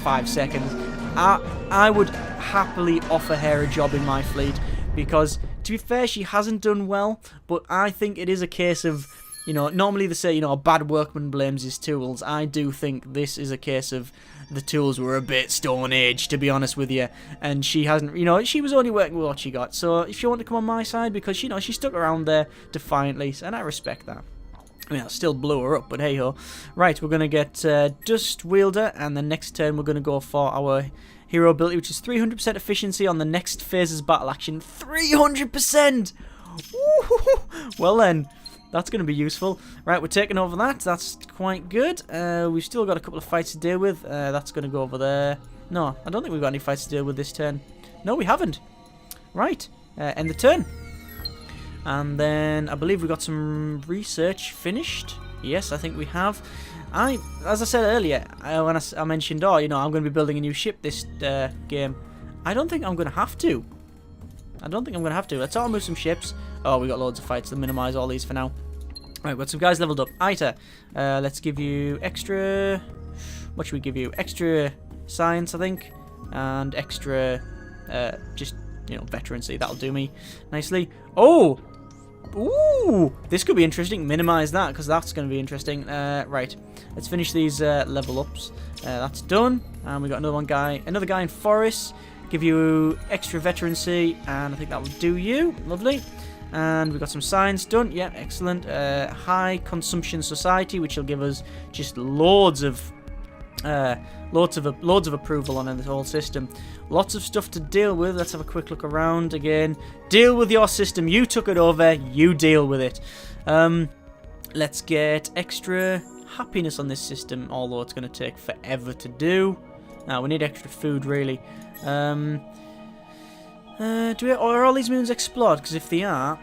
5 seconds. I would happily offer her a job in my fleet, because, to be fair, she hasn't done well, but I think it is a case of... You know, normally they say, you know, a bad workman blames his tools. I do think this is a case of the tools were a bit Stone Age, to be honest with you. And she hasn't, you know, she was only working with what she got. So if you want to come on my side, because, you know, she stuck around there defiantly, and I respect that. I mean, I still blew her up, but hey-ho. Right, we're going to get Dust Wielder, and the next turn we're going to go for our hero ability, which is 300% efficiency on the next phase's battle action. 300%! Woo-hoo-hoo. Well then... That's going to be useful. Right, we're taking over that. That's quite good. We've still got a couple of fights to deal with. That's going to go over there. No, I don't think we've got any fights to deal with this turn. No, we haven't. Right, end the turn. And then I believe we got some research finished. Yes, I think we have. As I said earlier, when I mentioned, oh, you know, I'm going to be building a new ship this game. I don't think I'm going to have to. Let's all move some ships. Oh, we got loads of fights to minimize all these for now. Right, we've got some guys leveled up. Aita, let's give you extra... What should we give you? Extra science, I think. And extra, just, you know, veterancy. That'll do me nicely. Oh! Ooh! This could be interesting. Minimize that, because that's going to be interesting. Right, let's finish these level ups. That's done. And we got another guy in Forest. Give you extra veterancy, and I think that will do you. Lovely. And we've got some science done. Yeah, excellent. High consumption society, which will give us just loads of approval on the whole system. Lots of stuff to deal with. Let's have a quick look around again. Deal with your system. You took it over. You deal with it. Let's get extra happiness on this system, although it's going to take forever to do. Now we need extra food, really. Are all these moons explored? Because if they are,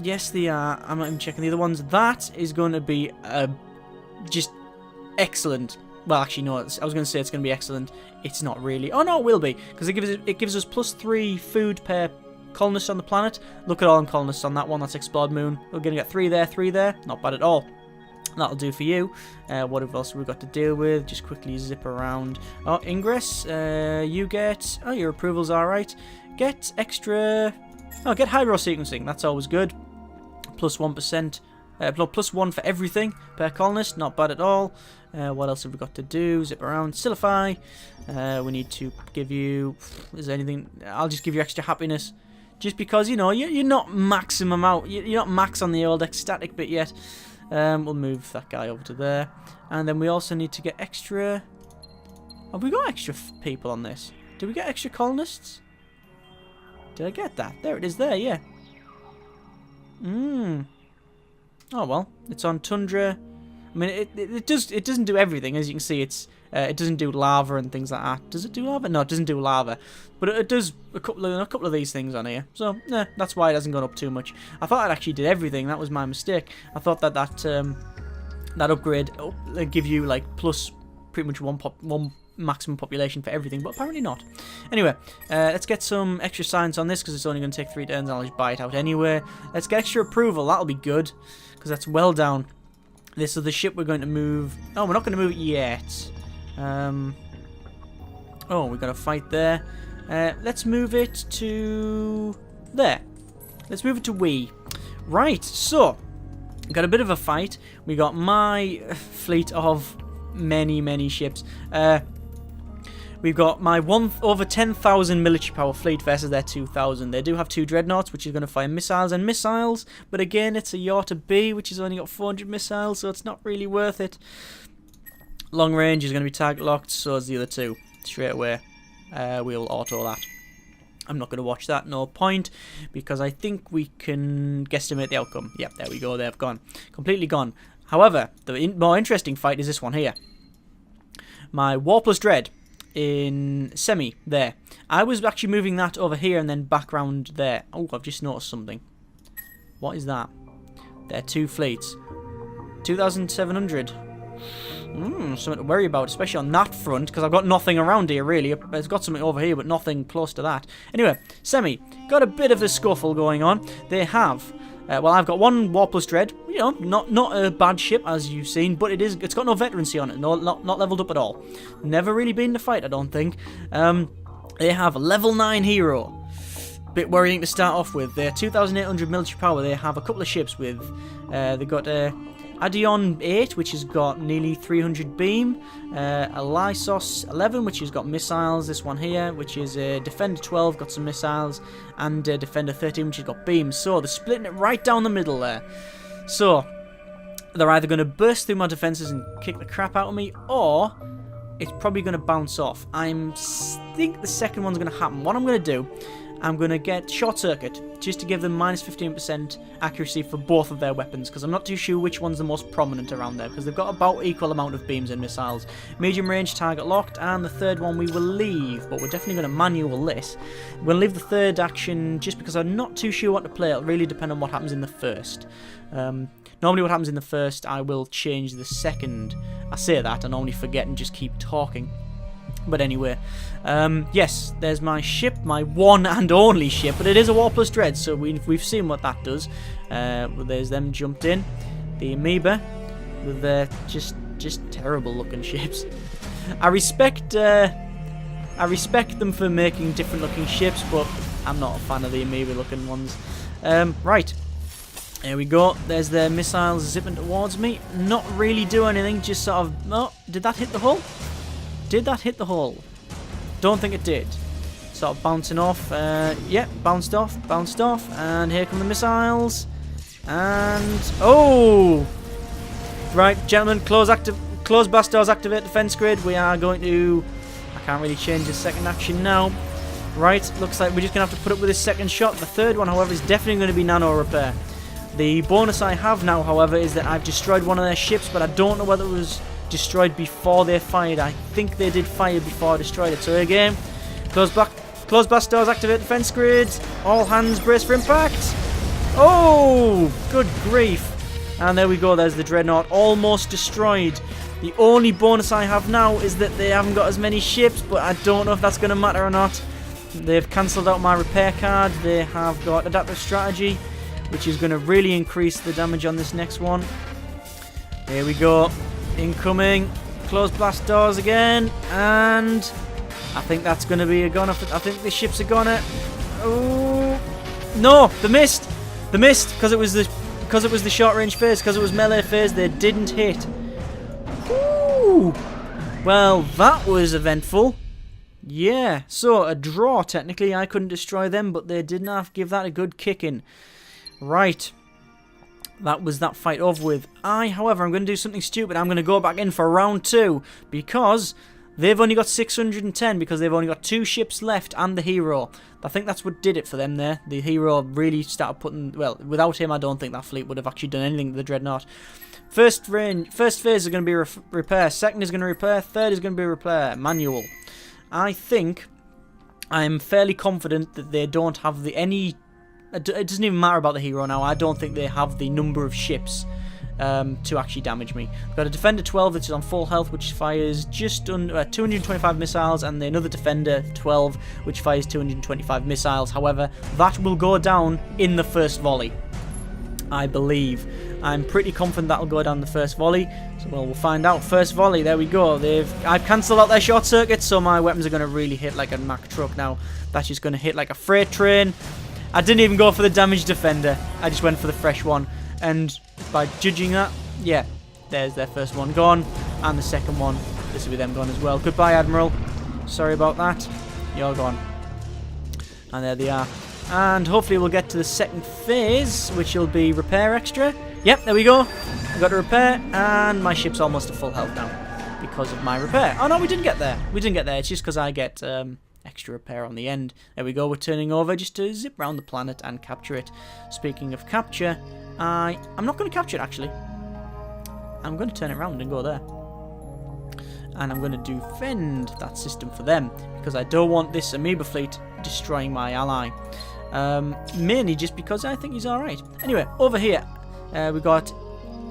Yes, they are. I'm not even checking the other ones. That is going to be just excellent. Well, actually, no. I was going to say it's going to be excellent. It's not really. Oh no, it will be, because it gives us +3 food per colonist on the planet. Look at all the colonists on that one. That's Explored Moon. We're going to get 3 there, 3 there. Not bad at all. That'll do for you. What else have we got to deal with? Just quickly zip around. Oh, Ingress. You get. Oh, your approval's alright. Get extra. Oh, get hydro sequencing. That's always good. +1%. +1 for everything per colonist. Not bad at all. What else have we got to do? Zip around. Silify. We need to give you. Is there anything? I'll just give you extra happiness. Just because, you know, you're not maximum out. You're not max on the old ecstatic bit yet. We'll move that guy over to there. And then we also need to get extra... Have we got extra people on this? Did we get extra colonists? Did I get that? There it is there, yeah. Oh, well. It's on Tundra. I mean, it doesn't do everything. As you can see, it doesn't do lava and things like that. Does it do lava? No, it doesn't do lava. But it does a couple of these things on here. So, yeah, that's why it hasn't gone up too much. I thought it actually did everything. That was my mistake. I thought that upgrade would give you, like, plus pretty much one maximum population for everything, but apparently not. Anyway, let's get some extra science on this, because it's only going to take 3 turns. I'll just buy it out anyway. Let's get extra approval. That'll be good, because that's well down. This is the ship we're going to move. Oh, we're not going to move it yet. Oh, we got a fight there. Let's move it to there. Let's move it to we. Right, so got a bit of a fight. We got my fleet of many ships. We've got my over 10,000 military power fleet versus their 2,000. They do have 2 dreadnoughts, which is going to fire missiles and missiles. But again, it's a Yorta B, which has only got 400 missiles, so it's not really worth it. Long range is going to be target locked, so is the other 2. Straight away, we'll auto that. I'm not going to watch that, no point, because I think we can guesstimate the outcome. Yep, there we go, they've gone. Completely gone. However, the more interesting fight is this one here. My War plus Dread in semi there. I was actually moving that over here and then back round there. Oh, I've just noticed something. What is that? They're 2 fleets. 2,700. Something to worry about, especially on that front, because I've got nothing around here, really. I've got something over here, but nothing close to that. Anyway, Semi, got a bit of a scuffle going on. They have, well, I've got 1 War plus Dread, you know, not a bad ship, as you've seen, but it's got no veterancy on it, not leveled up at all. Never really been in a fight, I don't think. They have a level 9 hero. Bit worrying to start off with. They're 2,800 military power. They have a couple of ships with, they've got Adion 8, which has got nearly 300 beam, a Lysos 11, which has got missiles, this one here, which is a Defender 12, got some missiles, and Defender 13, which has got beams. So they're splitting it right down the middle there. So they're either going to burst through my defences and kick the crap out of me, or it's probably going to bounce off. I think the second one's going to happen. What I'm going to do, I'm going to get Short Circuit, just to give them minus 15% accuracy for both of their weapons, because I'm not too sure which one's the most prominent around there, because they've got about equal amount of beams and missiles. Medium range, target locked, and the third one we will leave, but we're definitely going to manual this. We're going to leave the third action just because I'm not too sure what to play. It'll really depend on what happens in the first. Normally what happens in the first, I will change the second. I say that, I normally forget and just keep talking. But anyway, yes, there's my ship, my one and only ship, but it is a War plus Dread, so we've seen what that does. There's them jumped in, the Amoeba, with their just terrible looking ships. I respect them for making different looking ships, but I'm not a fan of the Amoeba looking ones. Right, there we go. There's their missiles zipping towards me. Not really do anything, just sort of. Oh, did that hit the hull? Did that hit the hull? Don't think it did. Sort of bouncing off. Yeah, bounced off, and here come the missiles. And oh, right, gentlemen, close blast doors, activate defense grid. We are going to. I can't really change the second action now. Right, looks like we're just gonna have to put up with this second shot. The third one, however, is definitely going to be nano repair. The bonus I have now, however, is that I've destroyed one of their ships, but I don't know whether it was destroyed before they fired. I think they did fire before I destroyed it. So again, close blast doors, activate defense grid. All hands brace for impact. Oh, good grief. And there we go, there's the Dreadnought, almost destroyed. The only bonus I have now is that they haven't got as many ships, but I don't know if that's going to matter or not. They've cancelled out my repair card. They have got Adaptive Strategy, which is going to really increase the damage on this next one. Here we go. Incoming. Close blast doors again. And I think that's going to be a goner. I think the ships are gonna... Oh, no, they missed. They missed because it was the short range phase, because it was melee phase. They didn't hit. Ooh. Well, that was eventful. Yeah, so a draw technically. I couldn't destroy them, but they did not give that a good kicking. Right. That was that fight over with. However, I'm going to do something stupid. I'm going to go back in for round 2 because they've only got 610 because they've only got 2 ships left and the hero. I think that's what did it for them there. The hero really started putting... Well, without him, I don't think that fleet would have actually done anything to the Dreadnought. First phase is going to be repair. Second is going to repair. Third is going to be repair. Manual. I think I'm fairly confident that they don't have any... It doesn't even matter about the hero now. I don't think they have the number of ships to actually damage me. I've got a Defender 12 which is on full health, which fires just under 225 missiles, and another Defender 12 which fires 225 missiles. However, that will go down in the first volley, I believe. I'm pretty confident that'll go down the first volley. So well, we'll find out. First volley, there we go. I've cancelled out their short circuits, so my weapons are going to really hit like a Mack truck now. That's just going to hit like a freight train. I didn't even go for the damaged Defender. I just went for the fresh one. And by judging that, yeah, there's their first one gone. And the second one, this will be them gone as well. Goodbye, Admiral. Sorry about that. You're gone. And there they are. And hopefully we'll get to the second phase, which will be repair extra. Yep, there we go. I've got to repair, and my ship's almost at full health now because of my repair. Oh no, we didn't get there. We didn't get there. It's just because I get extra repair on the end. There we go. We're turning over just to zip around the planet and capture it. Speaking of capture, I'm not going to capture it actually. I'm going to turn it around and go there. And I'm going to defend that system for them because I don't want this Amoeba fleet destroying my ally. Mainly just because I think he's alright. Anyway, over here we got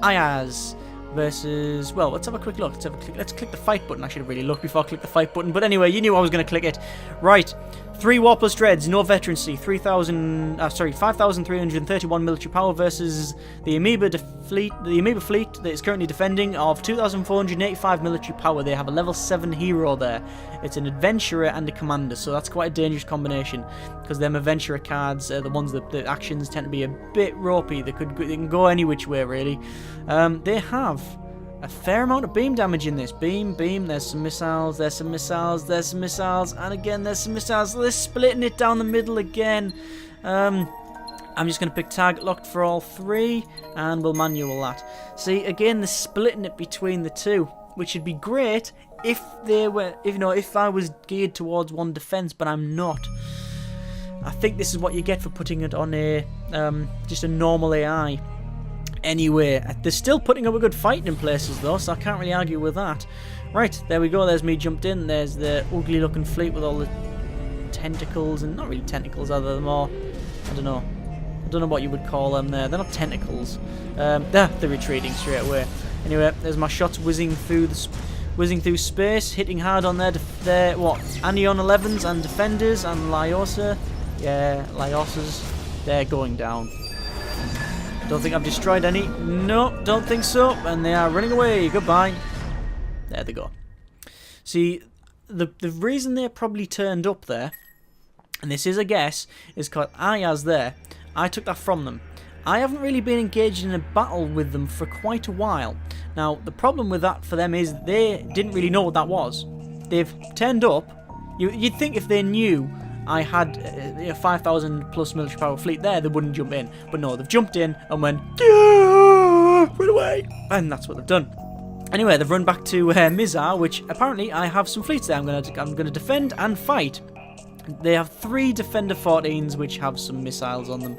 Ayaz versus... Well, let's have a quick look. Let's click the fight button. I should have really looked before I clicked the fight button. But anyway, you knew I was going to click it. Right. 3 War Plus Dreads, no veterancy, 5,331 military power versus the Amoeba fleet that is currently defending of 2,485 military power. They have a level 7 hero there. It's an adventurer and a commander, so that's quite a dangerous combination because them adventurer cards are the ones that the actions tend to be a bit ropey. They can go any which way really. They have a fair amount of beam damage in this. Beam, there's some missiles, there's some missiles, there's some missiles, and again there's some missiles. They're splitting it down the middle again. I'm just going to pick target locked for all 3, and we'll manual that. See, again, they're splitting it between the 2, which would be great if they were, if I was geared towards one defense, but I'm not. I think this is what you get for putting it on a just a normal AI. Anyway, they're still putting up a good fight in places though, so I can't really argue with that. Right, there we go, there's me jumped in. There's the ugly looking fleet with all the tentacles, and not really tentacles, are more, I don't know what you would call them there. They're not tentacles. They're retreating straight away. Anyway, there's my shots whizzing through space, hitting hard on their Anion 11s and Defenders and Lyosa. Yeah, Lyosas, they're going down. Don't think I've destroyed any. No, don't think so. And they are running away. Goodbye. There they go. See, the reason they probably turned up there, and this is a guess, is because Ayaz there. I took that from them. I haven't really been engaged in a battle with them for quite a while. Now, the problem with that for them is they didn't really know what that was. They've turned up. You'd think if they knew I had a 5,000 plus military power fleet there, they wouldn't jump in. But no, they've jumped in and went, run away. And that's what they've done. Anyway, they've run back to Mizar, which apparently I have some fleets there. I'm gonna defend and fight. They have 3 Defender 14s, which have some missiles on them.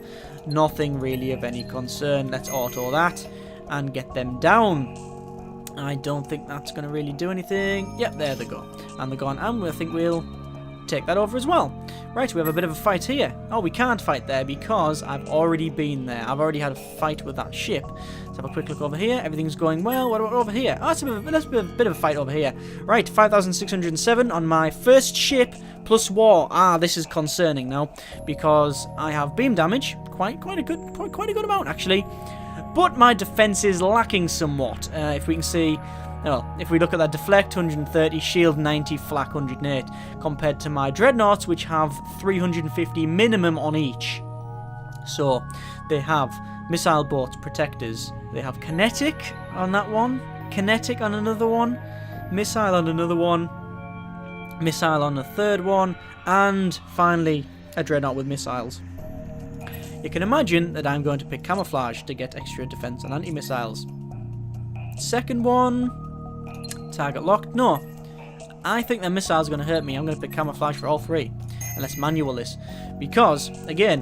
Nothing really of any concern. Let's auto that and get them down. I don't think that's going to really do anything. Yep, there they go. And they're gone. And I think we'll take that over as well. Right, we have a bit of a fight here. Oh, we can't fight there because I've already been there. I've already had a fight with that ship. Let's have a quick look over here. Everything's going well. What about over here? Oh, that's a bit of a fight over here. Right, 5,607 on my first ship plus war. Ah, this is concerning now because I have beam damage, quite a good amount actually. But my defense is lacking somewhat. If we can see. Well, if we look at that deflect, 130, shield 90, flak 108, compared to my dreadnoughts, which have 350 minimum on each. So, they have missile boats, protectors, they have kinetic on that one, kinetic on another one, missile on another one, missile on the third one, and finally, a dreadnought with missiles. You can imagine that I'm going to pick camouflage to get extra defense and anti-missiles. Second one... target locked? No. I think the missile's going to hurt me. I'm going to pick camouflage for all three. And let's manual this. Because, again,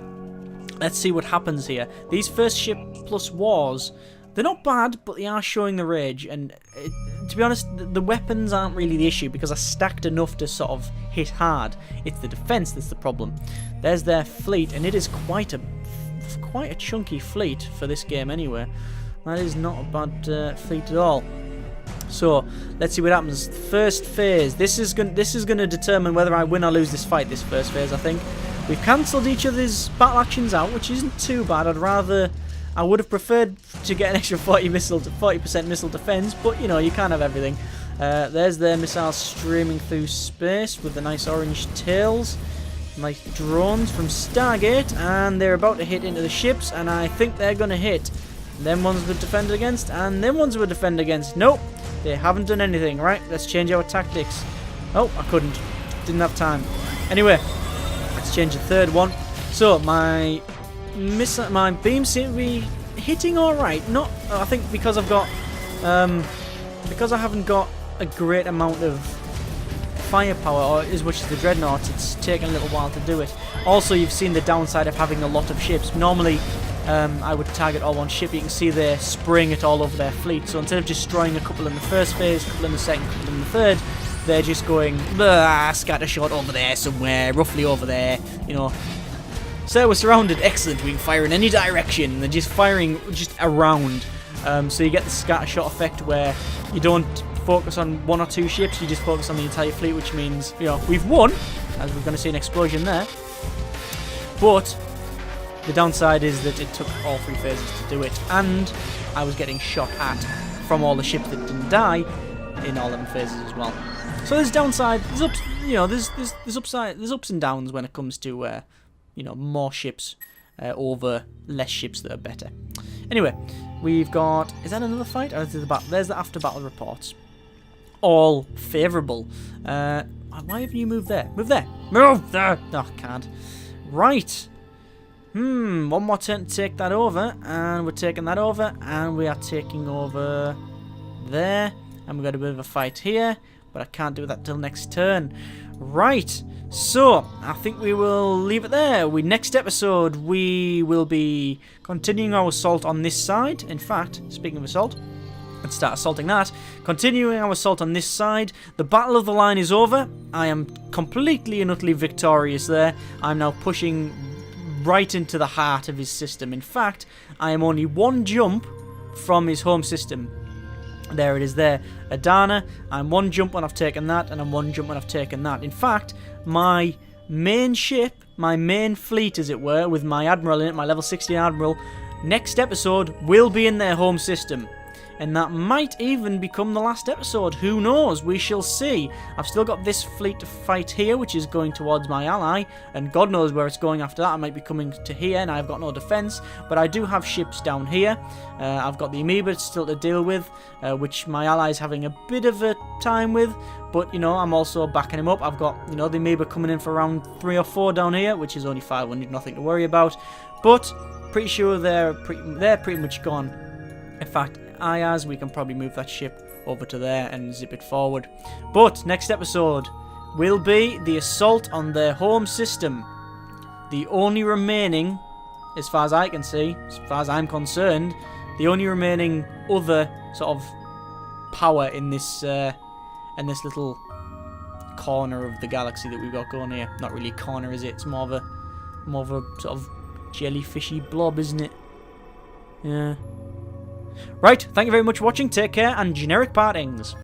let's see what happens here. These first ship plus wars, they're not bad, but they are showing the rage. And to be honest, the weapons aren't really the issue because I stacked enough to sort of hit hard. It's the defense that's the problem. There's their fleet, and it is quite a chunky fleet for this game anyway. That is not a bad fleet at all. So let's see what happens. First phase. This is going to determine whether I win or lose this fight. This first phase, I think. We've cancelled each other's battle actions out, which isn't too bad. I would have preferred to get an extra 40% missile defense, but you know you can't have everything. There's their missiles streaming through space with the nice orange tails, nice drones from Stargate, and they're about to hit into the ships, and I think they're going to hit. Them ones would defend against, and them ones would defend against. Nope. They haven't done anything. Right, let's change our tactics. Oh, I couldn't. Didn't have time. Anyway, let's change the third one. So, my beams seem to be hitting alright. Not, I think because I've got, because I haven't got a great amount of firepower, or as much as the dreadnoughts, it's taken a little while to do it. Also, you've seen the downside of having a lot of ships. Normally, I would target all one ship. You can see they're spraying it all over their fleet. So instead of just destroying a couple in the first phase, a couple in the second, a couple in the third, they're just going scattershot over there somewhere, roughly over there, you know. So we're surrounded. Excellent. We can fire in any direction. They're just firing just around. So you get the scattershot effect where you don't focus on one or two ships. You just focus on the entire fleet, which means, you know, we've won, as we're going to see an explosion there. But the downside is that it took all three phases to do it, and I was getting shot at from all the ships that didn't die in all them phases as well. So there's downside, there's ups, you know, there's upside, there's ups and downs when it comes to you know, more ships over less ships that are better. Anyway, we've got, is that another fight? Or is it the battle? There's the after battle reports. All favourable. Why haven't you moved there? Move there. Move there. No, can't. Right. One more turn to take that over, and we're taking that over, and we are taking over there, and we've got a bit of a fight here, but I can't do that till next turn. Right, so I think we will leave it there. Next episode, we will be continuing our assault on this side. In fact, speaking of assault, let's start assaulting that. Continuing our assault on this side. The Battle of the Line is over. I am completely and utterly victorious there. I'm now pushing right into the heart of his system. In fact, I am only one jump from his home system. There it is there. Adana, I'm one jump when I've taken that, and I'm one jump when I've taken that. In fact, my main ship, my main fleet as it were, with my admiral in it, my level 16 admiral, next episode will be in their home system. And that might even become the last episode. Who knows? We shall see. I've still got this fleet to fight here, which is going towards my ally, and God knows where it's going after that. I might be coming to here, and I've got no defense, but I do have ships down here. I've got the Amoeba still to deal with, which my ally's having a bit of a time with, but, you know, I'm also backing him up. I've got, you know, the Amoeba coming in for around 3 or 4 down here, which is only 500, nothing to worry about, but pretty sure they're pretty much gone. In fact, Ayaz, we can probably move that ship over to there and zip it forward. But next episode will be the assault on their home system. The only remaining, as far as I can see, as far as I'm concerned, the only remaining other sort of power in this little corner of the galaxy that we've got going here. Not really a corner, is it? It's more of a sort of jellyfishy blob, isn't it? Yeah. Right, thank you very much for watching. Take care, and generic partings.